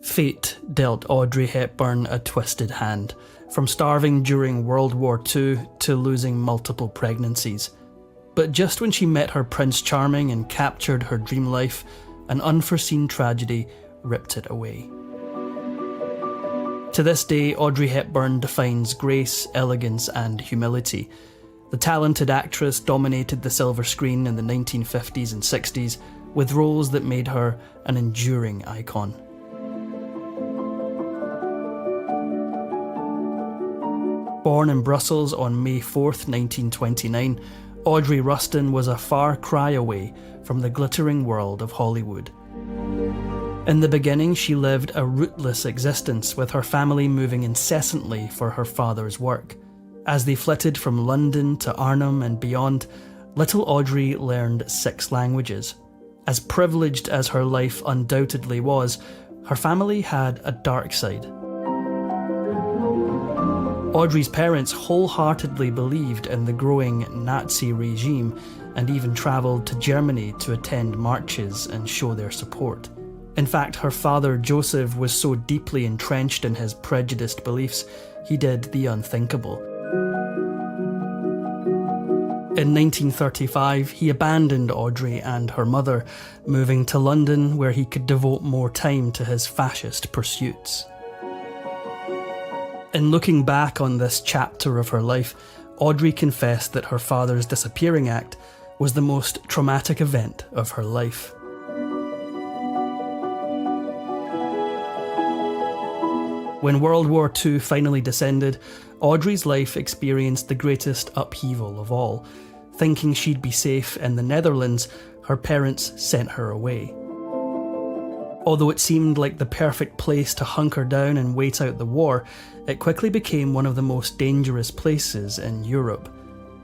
Fate dealt Audrey Hepburn a twisted hand, from starving during World War II to losing multiple pregnancies. But just when she met her Prince Charming and captured her dream life, an unforeseen tragedy ripped it away. To this day, Audrey Hepburn defines grace, elegance, and humility. The talented actress dominated the silver screen in the 1950s and 60s, with roles that made her an enduring icon. Born in Brussels on May 4th, 1929, Audrey Rustin was a far cry away from the glittering world of Hollywood. In the beginning, she lived a rootless existence, with her family moving incessantly for her father's work. As they flitted from London to Arnhem and beyond, little Audrey learned 6 languages. As privileged as her life undoubtedly was, her family had a dark side. Audrey's parents wholeheartedly believed in the growing Nazi regime and even travelled to Germany to attend marches and show their support. In fact, her father Joseph was so deeply entrenched in his prejudiced beliefs, he did the unthinkable. In 1935, he abandoned Audrey and her mother, moving to London where he could devote more time to his fascist pursuits. In looking back on this chapter of her life, Audrey confessed that her father's disappearing act was the most traumatic event of her life. When World War II finally descended, Audrey's life experienced the greatest upheaval of all. Thinking she'd be safe in the Netherlands, her parents sent her away. Although it seemed like the perfect place to hunker down and wait out the war, it quickly became one of the most dangerous places in Europe.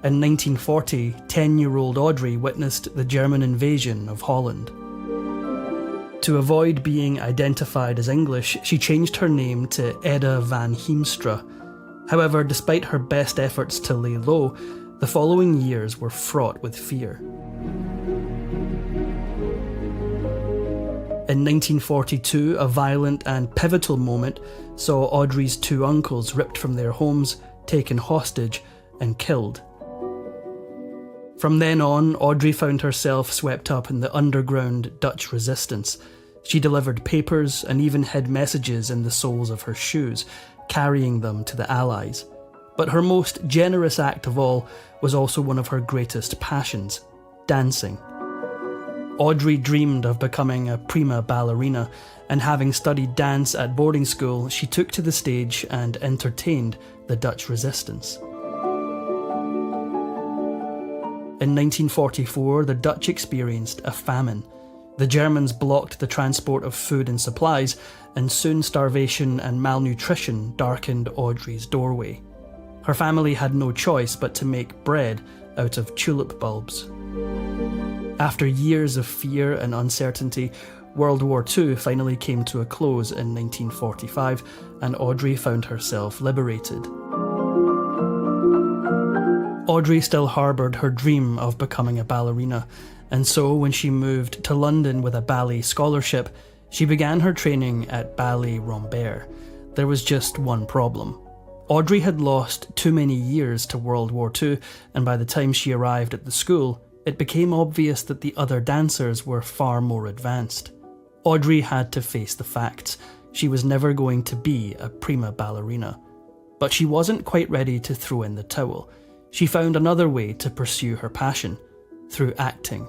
In 1940, 10-year-old Audrey witnessed the German invasion of Holland. To avoid being identified as English, she changed her name to Edda van Heemstra. However, despite her best efforts to lay low, the following years were fraught with fear. In 1942, a violent and pivotal moment saw Audrey's 2 uncles ripped from their homes, taken hostage, and killed. From then on, Audrey found herself swept up in the underground Dutch resistance. She delivered papers and even hid messages in the soles of her shoes, carrying them to the Allies. But her most generous act of all was also one of her greatest passions: dancing. Audrey dreamed of becoming a prima ballerina, and having studied dance at boarding school, she took to the stage and entertained the Dutch resistance. In 1944, the Dutch experienced a famine. The Germans blocked the transport of food and supplies, and soon starvation and malnutrition darkened Audrey's doorway. Her family had no choice but to make bread out of tulip bulbs. After years of fear and uncertainty, World War II finally came to a close in 1945, and Audrey found herself liberated. Audrey still harboured her dream of becoming a ballerina, and so when she moved to London with a ballet scholarship, she began her training at Ballet Rambert. There was just one problem. Audrey had lost too many years to World War II, and by the time she arrived at the school, it became obvious that the other dancers were far more advanced. Audrey had to face the facts. She was never going to be a prima ballerina. But she wasn't quite ready to throw in the towel. She found another way to pursue her passion: through acting.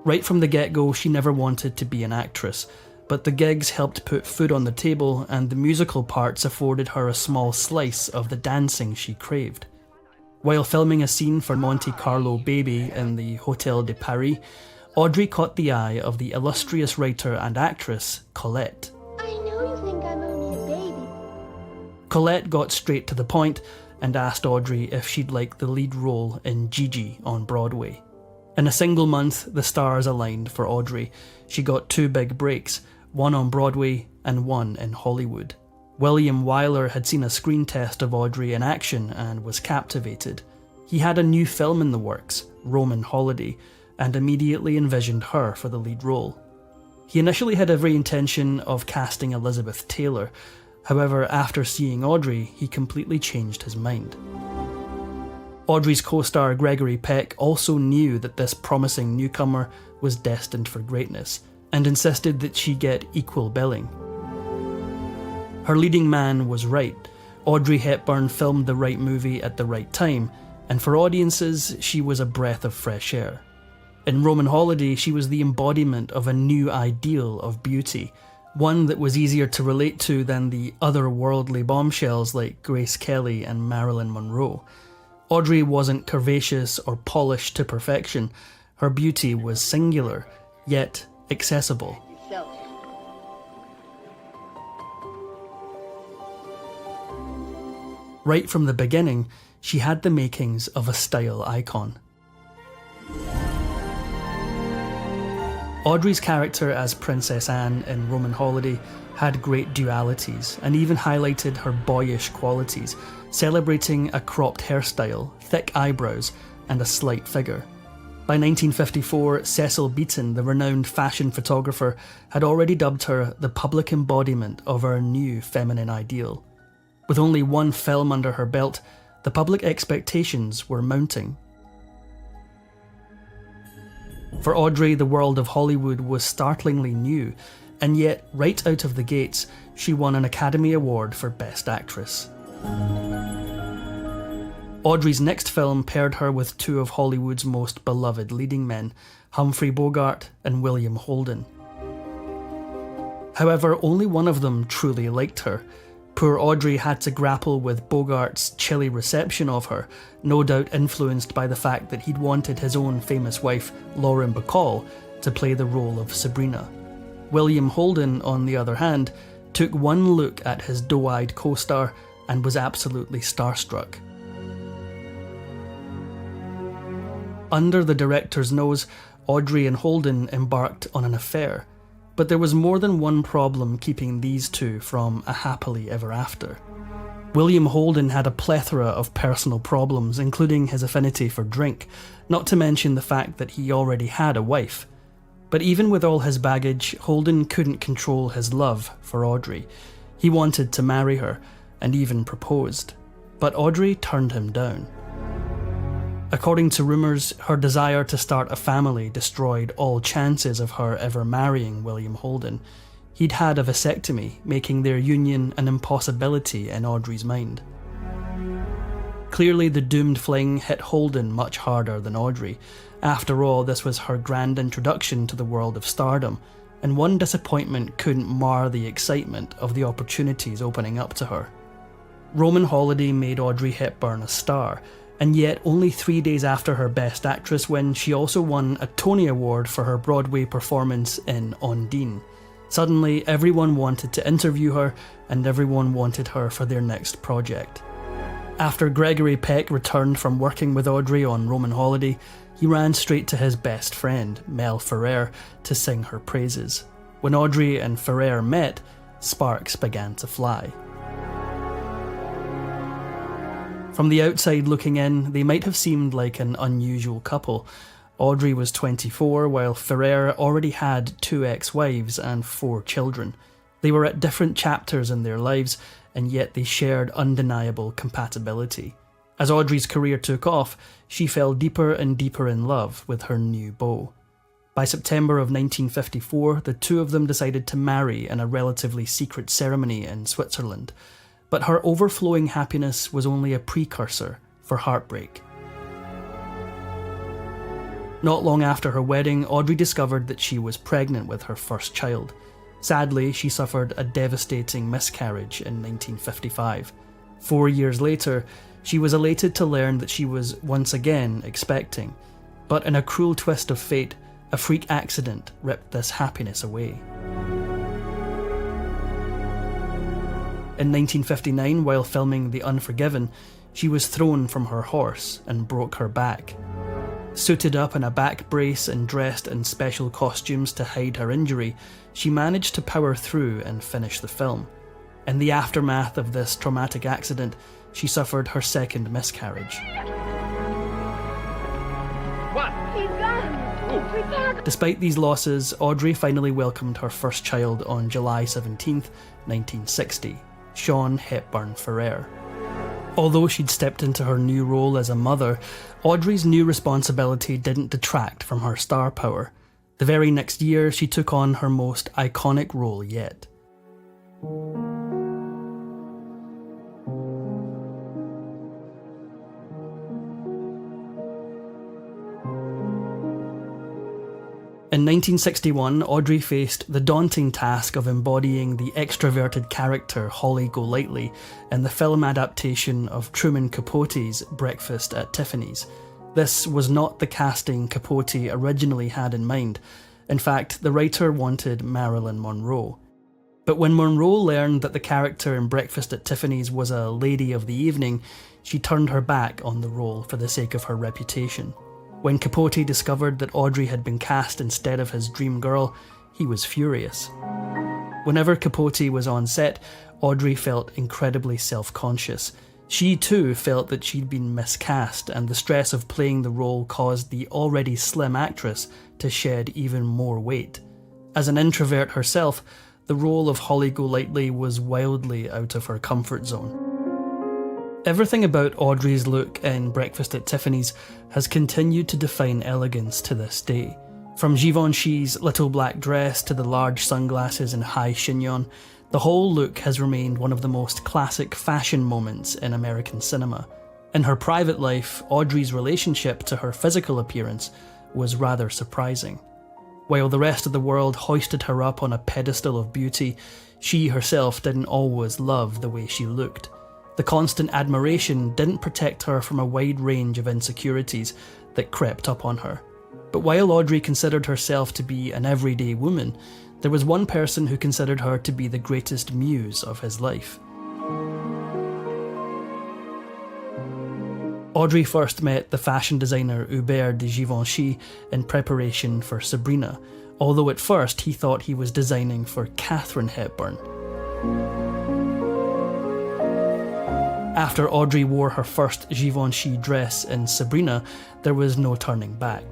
Right from the get-go, she never wanted to be an actress, but the gigs helped put food on the table, and the musical parts afforded her a small slice of the dancing she craved. While filming a scene for Monte Carlo Baby in the Hotel de Paris, Audrey caught the eye of the illustrious writer and actress Colette. I know you think I'm only a baby. Colette got straight to the point and asked Audrey if she'd like the lead role in Gigi on Broadway. In a single month, the stars aligned for Audrey. She got 2 big breaks, one on Broadway and one in Hollywood. William Wyler had seen a screen test of Audrey in action and was captivated. He had a new film in the works, Roman Holiday, and immediately envisioned her for the lead role. He initially had every intention of casting Elizabeth Taylor. However, after seeing Audrey, he completely changed his mind. Audrey's co-star Gregory Peck also knew that this promising newcomer was destined for greatness, and insisted that she get equal billing. Her leading man was right. Audrey Hepburn filmed the right movie at the right time, and for audiences, she was a breath of fresh air. In Roman Holiday, she was the embodiment of a new ideal of beauty, one that was easier to relate to than the otherworldly bombshells like Grace Kelly and Marilyn Monroe. Audrey wasn't curvaceous or polished to perfection. Her beauty was singular, yet accessible. Right from the beginning, she had the makings of a style icon. Audrey's character as Princess Anne in Roman Holiday had great dualities and even highlighted her boyish qualities, celebrating a cropped hairstyle, thick eyebrows, and a slight figure. By 1954, Cecil Beaton, the renowned fashion photographer, had already dubbed her the public embodiment of our new feminine ideal. With only one film under her belt, the public expectations were mounting. For Audrey, the world of Hollywood was startlingly new, and yet, right out of the gates, she won an Academy Award for Best Actress. Audrey's next film paired her with two of Hollywood's most beloved leading men, Humphrey Bogart and William Holden. However, only one of them truly liked her. Poor Audrey had to grapple with Bogart's chilly reception of her, no doubt influenced by the fact that he'd wanted his own famous wife, Lauren Bacall, to play the role of Sabrina. William Holden, on the other hand, took one look at his doe-eyed co-star and was absolutely starstruck. Under the director's nose, Audrey and Holden embarked on an affair. But there was more than one problem keeping these two from a happily ever after. William Holden had a plethora of personal problems, including his affinity for drink, not to mention the fact that he already had a wife. But even with all his baggage, Holden couldn't control his love for Audrey. He wanted to marry her, and even proposed. But Audrey turned him down. According to rumours, her desire to start a family destroyed all chances of her ever marrying William Holden. He'd had a vasectomy, making their union an impossibility in Audrey's mind. Clearly, the doomed fling hit Holden much harder than Audrey. After all, this was her grand introduction to the world of stardom, and one disappointment couldn't mar the excitement of the opportunities opening up to her. Roman Holiday made Audrey Hepburn a star, and yet only 3 days after her Best Actress win, she also won a Tony Award for her Broadway performance in Ondine. Suddenly, everyone wanted to interview her, and everyone wanted her for their next project. After Gregory Peck returned from working with Audrey on Roman Holiday, he ran straight to his best friend, Mel Ferrer, to sing her praises. When Audrey and Ferrer met, sparks began to fly. From the outside looking in, they might have seemed like an unusual couple. Audrey was 24, while Ferrer already had 2 ex-wives and 4 children. They were at different chapters in their lives, and yet they shared undeniable compatibility. As Audrey's career took off, she fell deeper and deeper in love with her new beau. By September of 1954, the two of them decided to marry in a relatively secret ceremony in Switzerland. But her overflowing happiness was only a precursor for heartbreak. Not long after her wedding, Audrey discovered that she was pregnant with her first child. Sadly, she suffered a devastating miscarriage in 1955. 4 years later, she was elated to learn that she was once again expecting. But in a cruel twist of fate, a freak accident ripped this happiness away. In 1959, while filming The Unforgiven, she was thrown from her horse and broke her back. Suited up in a back brace and dressed in special costumes to hide her injury, she managed to power through and finish the film. In the aftermath of this traumatic accident, she suffered her second miscarriage. What? He's gone. Despite these losses, Audrey finally welcomed her first child on July 17th, 1960, Sean Hepburn Ferrer. Although she'd stepped into her new role as a mother, Audrey's new responsibility didn't detract from her star power. The very next year, she took on her most iconic role yet. In 1961, Audrey faced the daunting task of embodying the extroverted character Holly Golightly in the film adaptation of Truman Capote's Breakfast at Tiffany's. This was not the casting Capote originally had in mind. In fact, the writer wanted Marilyn Monroe. But when Monroe learned that the character in Breakfast at Tiffany's was a lady of the evening, she turned her back on the role for the sake of her reputation. When Capote discovered that Audrey had been cast instead of his dream girl, he was furious. Whenever Capote was on set, Audrey felt incredibly self-conscious. She too felt that she'd been miscast, and the stress of playing the role caused the already slim actress to shed even more weight. As an introvert herself, the role of Holly Golightly was wildly out of her comfort zone. Everything about Audrey's look in Breakfast at Tiffany's has continued to define elegance to this day. From Givenchy's little black dress to the large sunglasses and high chignon, the whole look has remained one of the most classic fashion moments in American cinema. In her private life, Audrey's relationship to her physical appearance was rather surprising. While the rest of the world hoisted her up on a pedestal of beauty, she herself didn't always love the way she looked. The constant admiration didn't protect her from a wide range of insecurities that crept up on her. But while Audrey considered herself to be an everyday woman, there was one person who considered her to be the greatest muse of his life. Audrey first met the fashion designer Hubert de Givenchy in preparation for Sabrina, although at first he thought he was designing for Katharine Hepburn. After Audrey wore her first Givenchy dress in Sabrina, there was no turning back.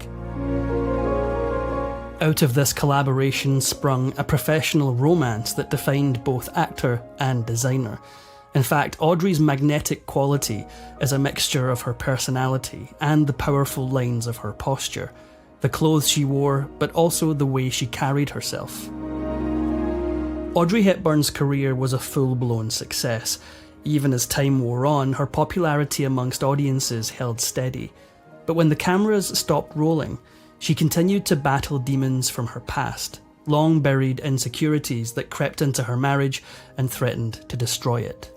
Out of this collaboration sprung a professional romance that defined both actor and designer. In fact, Audrey's magnetic quality is a mixture of her personality and the powerful lines of her posture, the clothes she wore, but also the way she carried herself. Audrey Hepburn's career was a full-blown success. Even as time wore on, her popularity amongst audiences held steady. But when the cameras stopped rolling, she continued to battle demons from her past, long-buried insecurities that crept into her marriage and threatened to destroy it.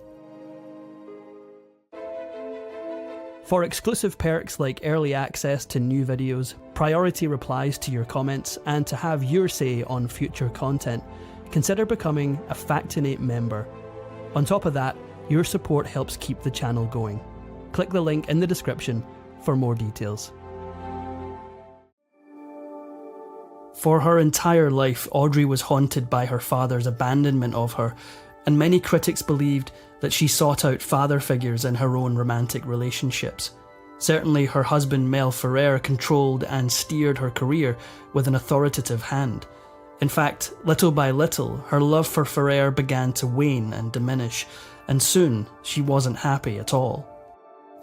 For exclusive perks like early access to new videos, priority replies to your comments, and to have your say on future content, consider becoming a Factinate member. On top of that, your support helps keep the channel going. Click the link in the description for more details. For her entire life, Audrey was haunted by her father's abandonment of her, and many critics believed that she sought out father figures in her own romantic relationships. Certainly her husband Mel Ferrer controlled and steered her career with an authoritative hand. In fact, little by little, her love for Ferrer began to wane and diminish, and soon she wasn't happy at all.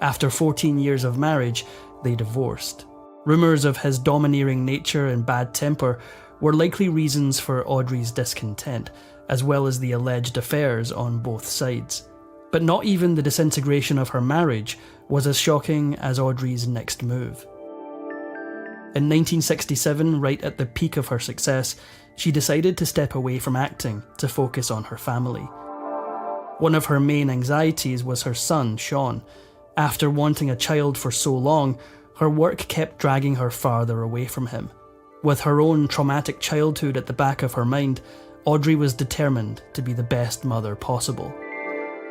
After 14 years of marriage, they divorced. Rumours of his domineering nature and bad temper were likely reasons for Audrey's discontent, as well as the alleged affairs on both sides. But not even the disintegration of her marriage was as shocking as Audrey's next move. In 1967, right at the peak of her success, she decided to step away from acting to focus on her family. One of her main anxieties was her son, Sean. After wanting a child for so long, her work kept dragging her farther away from him. With her own traumatic childhood at the back of her mind, Audrey was determined to be the best mother possible.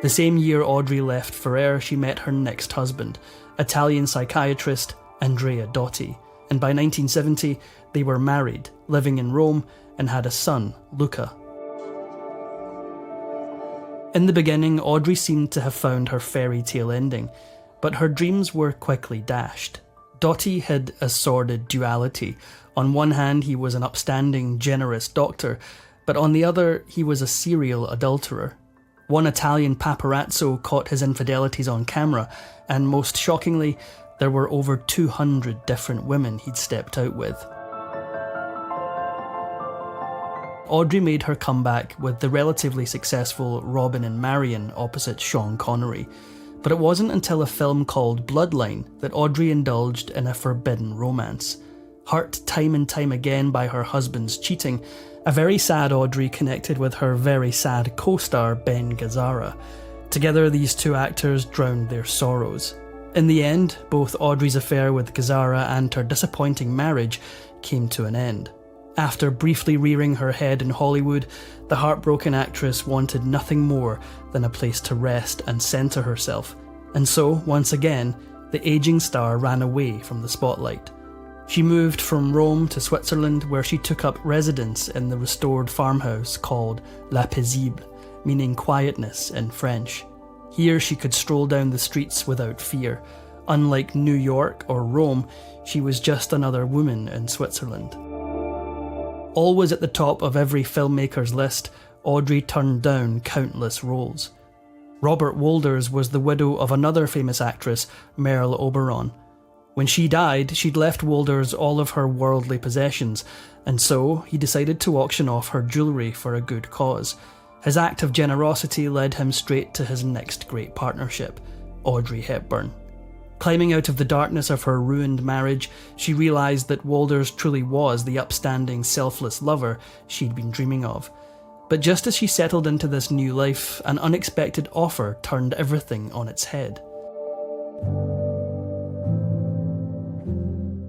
The same year Audrey left Ferrer, she met her next husband, Italian psychiatrist Andrea Dotti, and by 1970 they were married, living in Rome, and had a son, Luca. In the beginning, Audrey seemed to have found her fairy tale ending, but her dreams were quickly dashed. Doughty had a sordid duality. On one hand, he was an upstanding, generous doctor, but on the other, he was a serial adulterer. One Italian paparazzo caught his infidelities on camera, and most shockingly, there were over 200 different women he'd stepped out with. Audrey made her comeback with the relatively successful Robin and Marion opposite Sean Connery, but it wasn't until a film called Bloodline that Audrey indulged in a forbidden romance. Hurt time and time again by her husband's cheating, a very sad Audrey connected with her very sad co-star Ben Gazzara. Together, these two actors drowned their sorrows. In the end, both Audrey's affair with Gazzara and her disappointing marriage came to an end. After briefly rearing her head in Hollywood, the heartbroken actress wanted nothing more than a place to rest and centre herself. And so, once again, the ageing star ran away from the spotlight. She moved from Rome to Switzerland, where she took up residence in the restored farmhouse called La Paisible, meaning quietness in French. Here she could stroll down the streets without fear. Unlike New York or Rome, she was just another woman in Switzerland. Always at the top of every filmmaker's list, Audrey turned down countless roles. Robert Wolders was the widow of another famous actress, Merle Oberon. When she died, she'd left Wolders all of her worldly possessions, and so he decided to auction off her jewellery for a good cause. His act of generosity led him straight to his next great partnership, Audrey Hepburn. Climbing out of the darkness of her ruined marriage, she realised that Wolders truly was the upstanding, selfless lover she'd been dreaming of. But just as she settled into this new life, an unexpected offer turned everything on its head.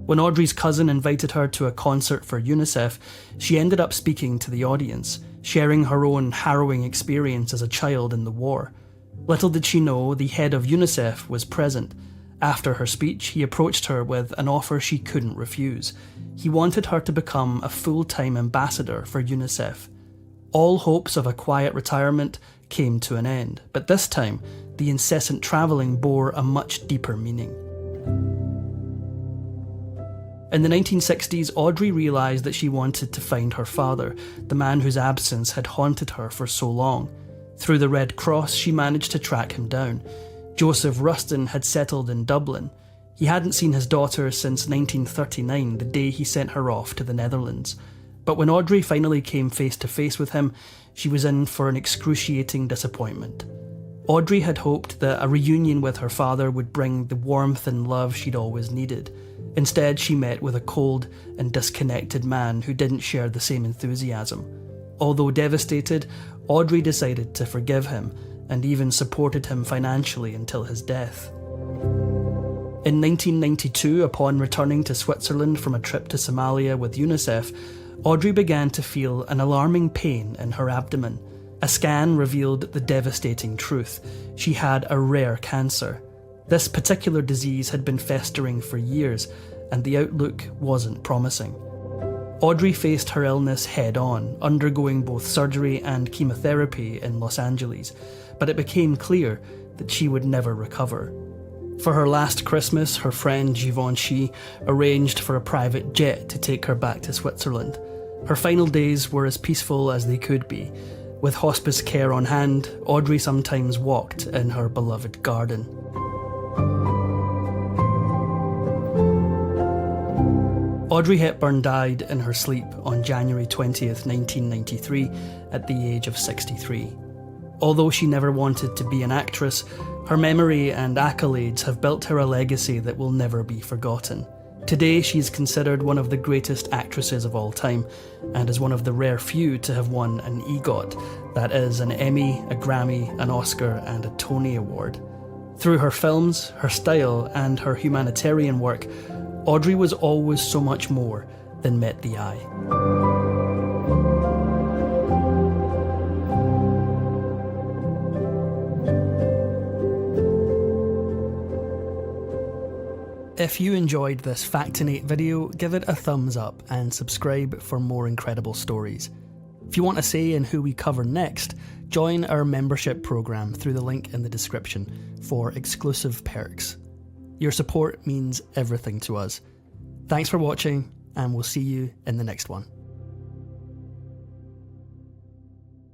When Audrey's cousin invited her to a concert for UNICEF, she ended up speaking to the audience, sharing her own harrowing experience as a child in the war. Little did she know the head of UNICEF was present. After her speech, he approached her with an offer she couldn't refuse. He wanted her to become a full-time ambassador for UNICEF. All hopes of a quiet retirement came to an end, but this time, the incessant travelling bore a much deeper meaning. In the 1960s, Audrey realised that she wanted to find her father, the man whose absence had haunted her for so long. Through the Red Cross, she managed to track him down. Joseph Rustin had settled in Dublin. He hadn't seen his daughter since 1939, the day he sent her off to the Netherlands. But when Audrey finally came face to face with him, she was in for an excruciating disappointment. Audrey had hoped that a reunion with her father would bring the warmth and love she'd always needed. Instead, she met with a cold and disconnected man who didn't share the same enthusiasm. Although devastated, Audrey decided to forgive him and even supported him financially until his death. In 1992, upon returning to Switzerland from a trip to Somalia with UNICEF, Audrey began to feel an alarming pain in her abdomen. A scan revealed the devastating truth. She had a rare cancer. This particular disease had been festering for years, and the outlook wasn't promising. Audrey faced her illness head-on, undergoing both surgery and chemotherapy in Los Angeles, but it became clear that she would never recover. For her last Christmas, her friend Givenchy arranged for a private jet to take her back to Switzerland. Her final days were as peaceful as they could be. With hospice care on hand, Audrey sometimes walked in her beloved garden. Audrey Hepburn died in her sleep on January 20th, 1993, at the age of 63. Although she never wanted to be an actress, her memory and accolades have built her a legacy that will never be forgotten. Today, she is considered one of the greatest actresses of all time, and is one of the rare few to have won an EGOT, that is, an Emmy, a Grammy, an Oscar, and a Tony Award. Through her films, her style, and her humanitarian work, Audrey was always so much more than met the eye. If you enjoyed this Factinate video, give it a thumbs up and subscribe for more incredible stories. If you want a say in who we cover next, join our membership program through the link in the description for exclusive perks. Your support means everything to us. Thanks for watching, and we'll see you in the next one.